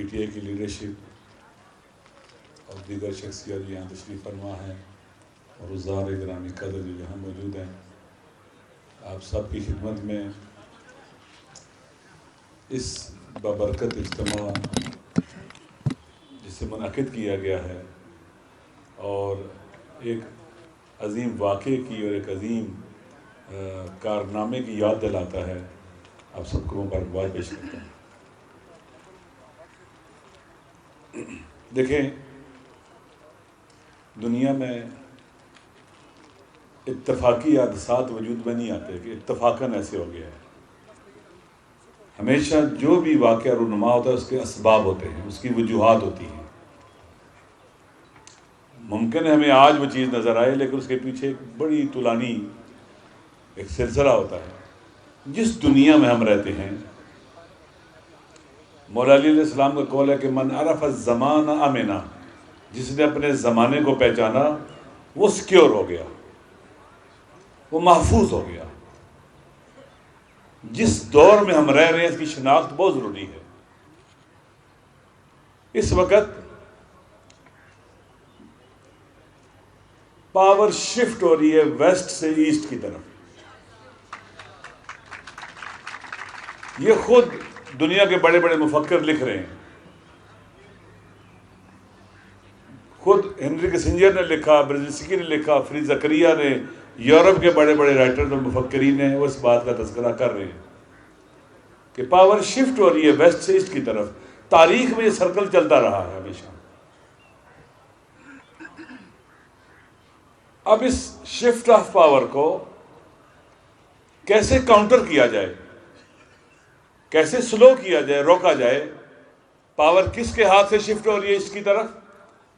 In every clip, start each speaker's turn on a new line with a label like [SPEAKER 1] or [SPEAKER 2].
[SPEAKER 1] P T I کی leadership اور دیگر شخصیات جو یہاں تشریف فرما ہیں اور حضار گرامی قدر جو یہاں موجود ہیں، آپ سب کی خدمت میں اس بابرکت اجتماع جسے منعقد کیا گیا ہے اور ایک عظیم واقعے کی اور ایک عظیم کارنامے کی یاد دلاتا ہے، آپ سب کو مبارکباد پیش کرتا ہوں۔ دیکھیں، دنیا میں اتفاقی حادثات وجود میں نہیں آتے کہ اتفاقاً ایسے ہو گیا ہے۔ ہمیشہ جو بھی واقعہ رونما ہوتا ہے اس کے اسباب ہوتے ہیں، اس کی وجوہات ہوتی ہیں۔ ممکن ہے ہمیں آج وہ چیز نظر آئے لیکن اس کے پیچھے ایک بڑی طولانی ایک سلسلہ ہوتا ہے۔ جس دنیا میں ہم رہتے ہیں، مولا علی علیہ السلام کا قول ہے کہ من عرف الزمان امنا، جس نے اپنے زمانے کو پہچانا وہ سیکیور ہو گیا، وہ محفوظ ہو گیا۔ جس دور میں ہم رہ رہے ہیں اس کی شناخت بہت ضروری ہے۔ اس وقت پاور شفٹ ہو رہی ہے ویسٹ سے ایسٹ کی طرف۔ یہ خود دنیا کے بڑے بڑے مفکر لکھ رہے ہیں، خود ہنری کسنجر نے لکھا، برزنسکی نے لکھا، فریز زکریا نے، یورپ کے بڑے بڑے رائٹرز اور مفکرین ہیں، وہ اس بات کا تذکرہ کر رہے ہیں کہ پاور شفٹ ہو رہی ہے ویسٹ سے ایسٹ کی طرف۔ تاریخ میں یہ سرکل چلتا رہا ہے ہمیشہ۔ اب اس شفٹ آف پاور کو کیسے کاؤنٹر کیا جائے، کیسے سلو کیا جائے، روکا جائے؟ پاور کس کے ہاتھ سے شفٹ ہو رہی ہے اس کی طرف؟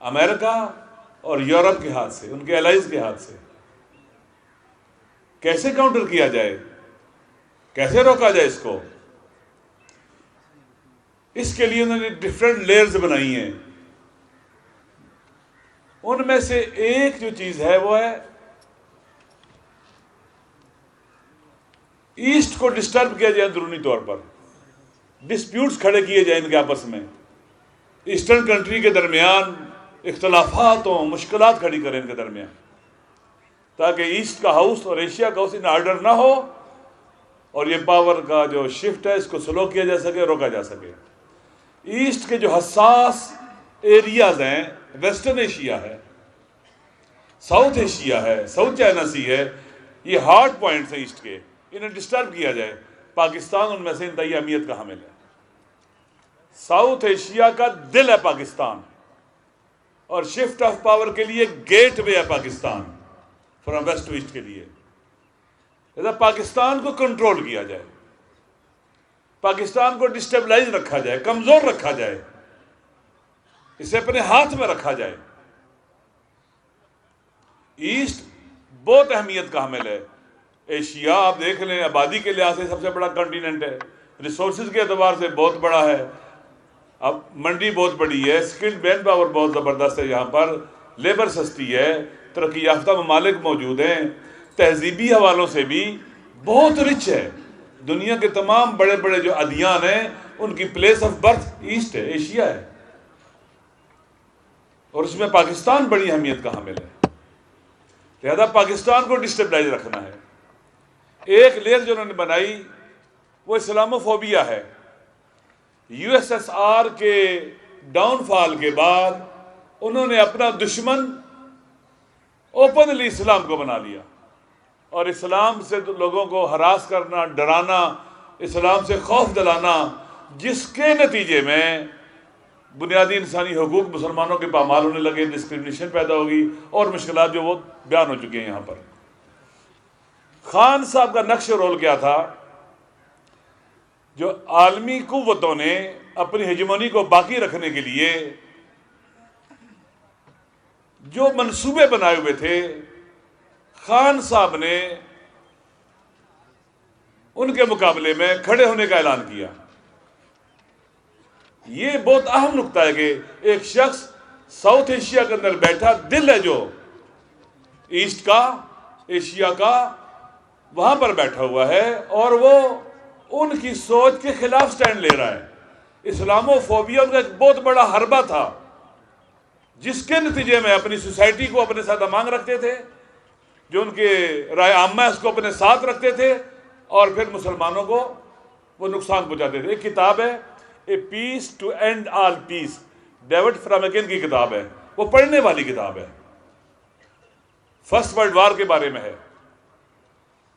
[SPEAKER 1] امریکہ اور یورپ کے ہاتھ سے، ان کے الائز کے ہاتھ سے۔ کیسے کاؤنٹر کیا جائے، کیسے روکا جائے اس کو؟ اس کے لیے انہوں نے ڈفرینٹ لیئرز بنائی ہیں۔ ان میں سے ایک جو چیز ہے وہ ہے ایسٹ کو ڈسٹرب کیا جائے، اندرونی طور پر ڈسپیوٹس کھڑے کیے جائیں ان کے آپس میں، ایسٹرن کنٹری کے درمیان اختلافات ہوں، مشکلات کھڑی کریں ان کے درمیان، تاکہ ایسٹ کا ہاؤس اور ایشیا کا ہاؤس ان آرڈر نہ ہو اور یہ پاور کا جو شفٹ ہے اس کو سلو کیا جا سکے، روکا جا سکے۔ ایسٹ کے جو حساس ایریاز ہیں، ویسٹرن ایشیا ہے، ساؤتھ ایشیا ہے، ساؤتھ چائنا سی ہے، یہ ہارڈ پوائنٹس ہیں ایسٹ کے، انہیں ڈسٹرب کیا جائے۔ پاکستان ان میں سے انتہائی اہمیت کا حامل ہے۔ ساؤتھ ایشیا کا دل ہے پاکستان، اور شفٹ آف پاور کے لیے گیٹ وے ہے Pakistan from west to east کے لیے۔ لہذا پاکستان کو کنٹرول کیا جائے، پاکستان کو ڈسٹیبلائز رکھا جائے، کمزور رکھا جائے، اسے اپنے ہاتھ میں رکھا جائے۔ ایسٹ بہت اہمیت کا حامل ہے۔ ایشیا آپ دیکھ لیں، آبادی کے لحاظ سے سب سے بڑا کنٹیننٹ ہے، ریسورسز کے اعتبار سے بہت بڑا ہے، اب منڈی بہت بڑی ہے، اسکلڈ مین پاور بہت زبردست ہے، یہاں پر لیبر سستی ہے، ترقی یافتہ ممالک موجود ہیں، تہذیبی حوالوں سے بھی بہت رچ ہے۔ دنیا کے تمام بڑے بڑے جو ادیان ہیں ان کی پلیس آف برتھ ایسٹ ہے، ایشیا ہے، اور اس میں پاکستان بڑی اہمیت کا حامل ہے۔ لہذا پاکستان کو ڈسٹیبلائز رکھنا ہے۔ ایک لیئر جو انہوں نے بنائی وہ اسلاموفوبیا ہے۔ یو ایس ایس آر کے ڈاؤن فال کے بعد انہوں نے اپنا دشمن اوپنلی اسلام کو بنا لیا، اور اسلام سے لوگوں کو ہراس کرنا، ڈرانا، اسلام سے خوف دلانا، جس کے نتیجے میں بنیادی انسانی حقوق مسلمانوں کے پامال ہونے لگے، ڈسکریمنیشن پیدا ہوگی، اور مشکلات جو وہ بیان ہو چکے ہیں یہاں پر۔ خان صاحب کا نقش رول کیا تھا؟ جو عالمی قوتوں نے اپنی ہیجمونی کو باقی رکھنے کے لیے جو منصوبے بنائے ہوئے تھے، خان صاحب نے ان کے مقابلے میں کھڑے ہونے کا اعلان کیا۔ یہ بہت اہم نکتہ ہے کہ ایک شخص ساؤتھ ایشیا کے اندر بیٹھا، دل ہے جو ایسٹ کا، ایشیا کا، وہاں پر بیٹھا ہوا ہے، اور وہ ان کی سوچ کے خلاف سٹینڈ لے رہا ہے۔ اسلامو فوبیا ان کا ایک بہت بڑا حربہ تھا، جس کے نتیجے میں اپنی سوسائٹی کو اپنے ساتھ امانگ رکھتے تھے، جو ان کے رائے عامہ ہے اس کو اپنے ساتھ رکھتے تھے، اور پھر مسلمانوں کو وہ نقصان پہنچاتے تھے۔ ایک کتاب ہے a peace to end all peace, David Fromkin کی کتاب ہے، وہ پڑھنے والی کتاب ہے، فرسٹ ورلڈ وار کے بارے میں ہے،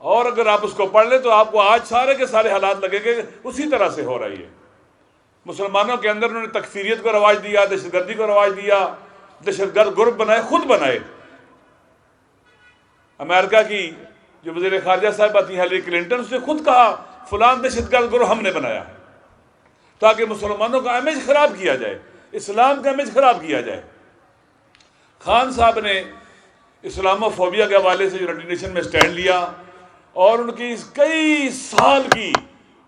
[SPEAKER 1] اور اگر آپ اس کو پڑھ لیں تو آپ کو آج سارے کے سارے حالات لگیں گے اسی طرح سے ہو رہی ہے۔ مسلمانوں کے اندر انہوں نے تکفیریت کو رواج دیا، دہشت گردی کو رواج دیا، دہشت گرد گروپ بنائے، خود بنائے۔ امریکہ کی جو وزیر خارجہ صاحبہ تھی ہیلری کلنٹن، اس نے خود کہا فلان دہشت گرد گروہ ہم نے بنایا ہے، تاکہ مسلمانوں کا امیج خراب کیا جائے، اسلام کا امیج خراب کیا جائے۔ خان صاحب نے اسلامو فوبیا کے حوالے سے یونائیٹڈ نیشن میں سٹینڈ لیا، اور ان کی کئی سال کی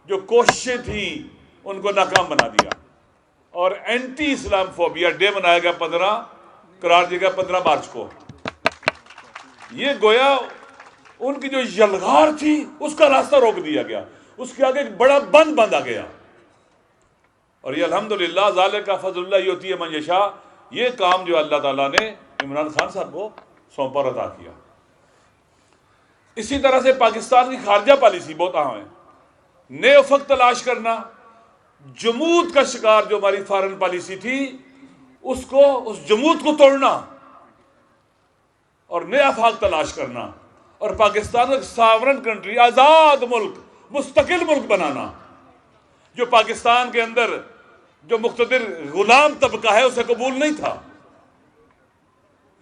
[SPEAKER 1] جو کوششیں تھیں ان کو ناکام بنا دیا، اور اینٹی اسلام فوبیا ڈے منایا گیا 15 قرار دیا گیا 15 مارچ کو۔ یہ گویا ان کی جو یلغار تھی اس کا راستہ روک دیا گیا، اس کے آگے ایک بڑا بند باندھا گیا، اور یہ الحمدللہ ذالک فضل اللہ یؤتی من یشاء، یہ کام جو اللہ تعالیٰ نے عمران خان صاحب کو سونپا اور عطا کیا۔ اسی طرح سے پاکستان کی خارجہ پالیسی بہت اہم ہے، نئے افق تلاش کرنا، جمود کا شکار جو ہماری فارن پالیسی تھی اس جمود کو توڑنا اور نئے آفاق تلاش کرنا، اور پاکستان کو ایک ساورن کنٹری، آزاد ملک، مستقل ملک بنانا، جو پاکستان کے اندر جو مقتدر غلام طبقہ ہے اسے قبول نہیں تھا۔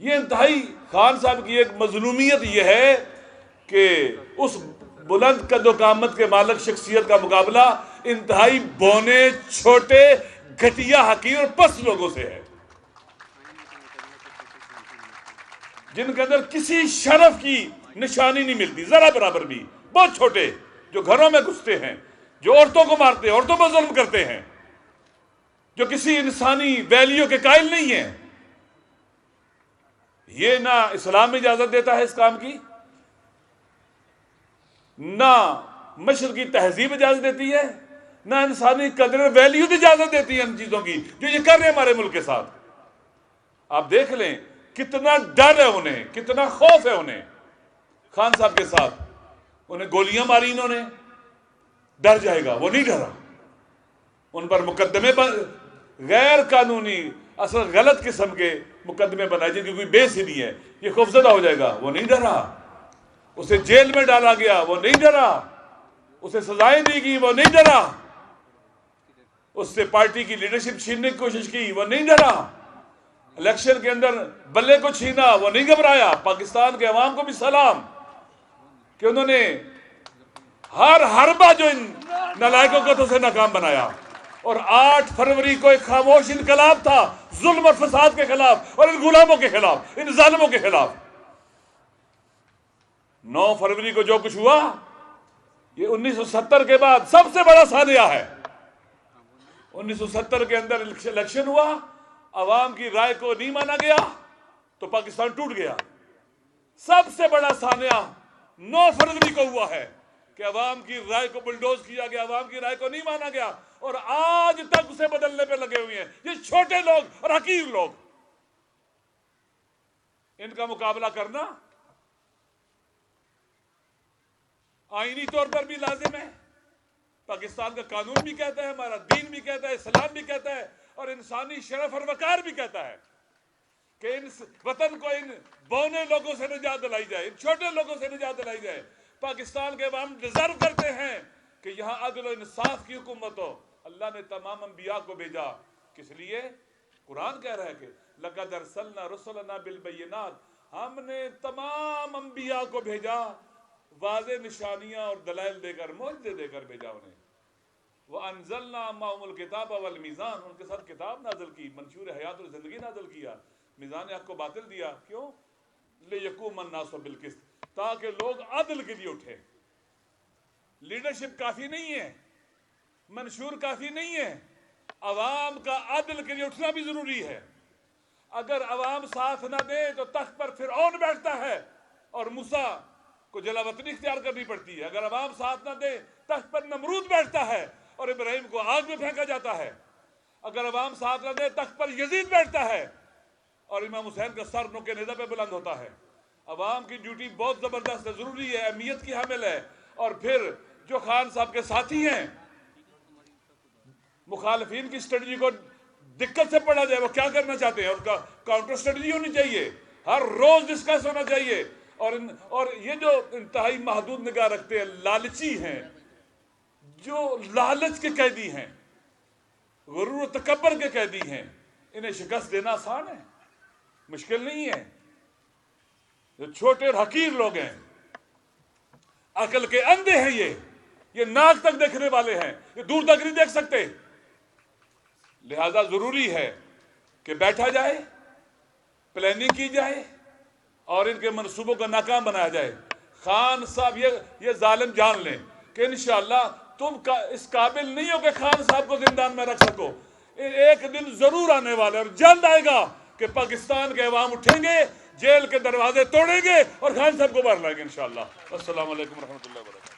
[SPEAKER 1] یہ انتہائی خان صاحب کی ایک مظلومیت یہ ہے کہ اس بلند قد و قامت کے مالک شخصیت کا مقابلہ انتہائی بونے، چھوٹے، گھٹیا، حقیر اور پست لوگوں سے ہے، جن کے اندر کسی شرف کی نشانی نہیں ملتی ذرا برابر بھی، بہت چھوٹے، جو گھروں میں گھستے ہیں، جو عورتوں کو مارتے ہیں، عورتوں پر ظلم کرتے ہیں، جو کسی انسانی ویلیو کے قائل نہیں ہیں۔ یہ نہ اسلام اجازت دیتا ہے اس کام کی، نہ مشرقی تہذیب اجازت دیتی ہے، نہ انسانی قدر ویلیو اجازت دیتی ہے ان چیزوں کی جو یہ کر رہے ہیں ہمارے ملک کے ساتھ۔ آپ دیکھ لیں کتنا ڈر ہے انہیں، کتنا خوف ہے انہیں خان صاحب کے ساتھ۔ انہیں گولیاں ماری انہوں نے، ڈر جائے گا، وہ نہیں ڈرا۔ ان پر مقدمے غیر قانونی، اصل غلط قسم کے مقدمے بنائے جن کی کوئی بیس ہی نہیں ہے، یہ خوفزدہ ہو جائے گا، وہ نہیں ڈرا۔ اسے جیل میں ڈالا گیا، وہ نہیں ڈرا۔ اسے سزائیں دی گئی، وہ نہیں ڈرا۔ اس سے پارٹی کی لیڈرشپ چھیننے کی کوشش کی، وہ نہیں ڈرا۔ الیکشن کے اندر بلے کو چھینا، وہ نہیں گھبرایا۔ پاکستان کے عوام کو بھی سلام کہ انہوں نے ہر حربہ جو ان نالائقوں کو تو سے ناکام بنایا، اور 8 فروری کو ایک خاموش انقلاب تھا ظلم اور فساد کے خلاف اور ان غلاموں کے خلاف، ان ظالموں کے خلاف۔ 9 فروری کو جو کچھ ہوا یہ 1970 کے بعد سب سے بڑا سانحہ ہے۔ 1970 کے اندر الیکشن ہوا، عوام کی رائے کو نہیں مانا گیا تو پاکستان ٹوٹ گیا۔ سب سے بڑا سانحہ 9 فروری کو ہوا ہے کہ عوام کی رائے کو بلڈوز کیا گیا، عوام کی رائے کو نہیں مانا گیا، اور آج تک اسے بدلنے پہ لگے ہوئے ہیں یہ چھوٹے لوگ اور حقیر لوگ۔ ان کا مقابلہ کرنا آئینی طور پر بھی لازم ہے، پاکستان کا قانون بھی کہتا ہے، ہمارا دین بھی کہتا ہے، اسلام بھی کہتا ہے، اور انسانی شرف اور وقار بھی کہتا ہے کہ ان وطن کو ان بونے لوگوں سے نجات دلائی جائے، ان چھوٹے لوگوں سے نجات دلائی جائے۔ پاکستان کے عوام ڈیزرو کرتے ہیں کہ یہاں عدل و انصاف کی حکومت ہو۔ اللہ نے تمام انبیاء کو بھیجا، کس لیے؟ قرآن کہہ رہا ہے کہ لَقَدْ أَرْسَلْنَا رُسُلَنَا بِالْبَيِّنَاتِ، ہم نے تمام انبیاء کو بھیجا واضح نشانیاں اور دلائل دے کر، معجزے دے کر بھیجا انہیں۔ وَأَنزَلْنَا مَعَهُمُ الْكِتَابَ وَالْمِيزَانَ، ان کے ساتھ کتاب نازل کی، منشور حیات اور زندگی نازل کیا، میزان حق کو باطل دیا۔ کیوں؟ لِيَقُومَ النَّاسُ بِالْقِسْطِ، تاکہ لوگ عدل کے لیے اٹھیں۔ لیڈرشپ کافی نہیں ہے، منشور کافی نہیں ہے، عوام کا عدل کے لیے اٹھنا بھی ضروری ہے۔ اگر عوام ساتھ نہ دے تو تخت پر فرعون بیٹھتا ہے اور موسیٰ کو جلا وطنی اختیار کرنی پڑتی ہے۔ اگر عوام ساتھ نہ دے تخت پر نمرود بیٹھتا ہے اور ابراہیم کو آگ میں پھینکا جاتا ہے۔ اگر عوام ساتھ نہ دے تخت پر یزید بیٹھتا ہے اور امام حسین کا سر نوک نیزہ پہ بلند ہوتا ہے. عوام کی ڈیوٹی بہت زبردست ہے، ضروری ہے، اہمیت کی حامل ہے. اور پھر جو خان صاحب کے ساتھی ہیں، مخالفین کی اسٹریٹجی کو دقت سے پڑھا جائے، وہ کیا کرنا چاہتے ہیں، اس کا کاؤنٹر اسٹریٹجی ہونی چاہیے، ہر روز ڈسکس ہونا چاہیے. اور یہ جو انتہائی محدود نگاہ رکھتے ہیں، لالچی ہیں، جو لالچ کے قیدی ہیں، غرور و تکبر کے قیدی ہیں، انہیں شکست دینا آسان ہے، مشکل نہیں ہے. جو چھوٹے اور حقیر لوگ ہیں، عقل کے اندھے ہیں، یہ ناک تک دیکھنے والے ہیں، یہ دور تک نہیں دیکھ سکتے. لہذا ضروری ہے کہ بیٹھا جائے، پلاننگ کی جائے اور ان کے منصوبوں کو ناکام بنایا جائے. خان صاحب یہ ظالم جان لیں کہ انشاءاللہ تم اس قابل نہیں ہو کہ خان صاحب کو زندان میں رکھ سکو. ایک دن ضرور آنے والا ہے اور جلد آئے گا کہ پاکستان کے عوام اٹھیں گے، جیل کے دروازے توڑیں گے اور خان صاحب کو باہر لائیں گے انشاءاللہ. السلام علیکم ورحمۃ اللہ وبرکاتہ.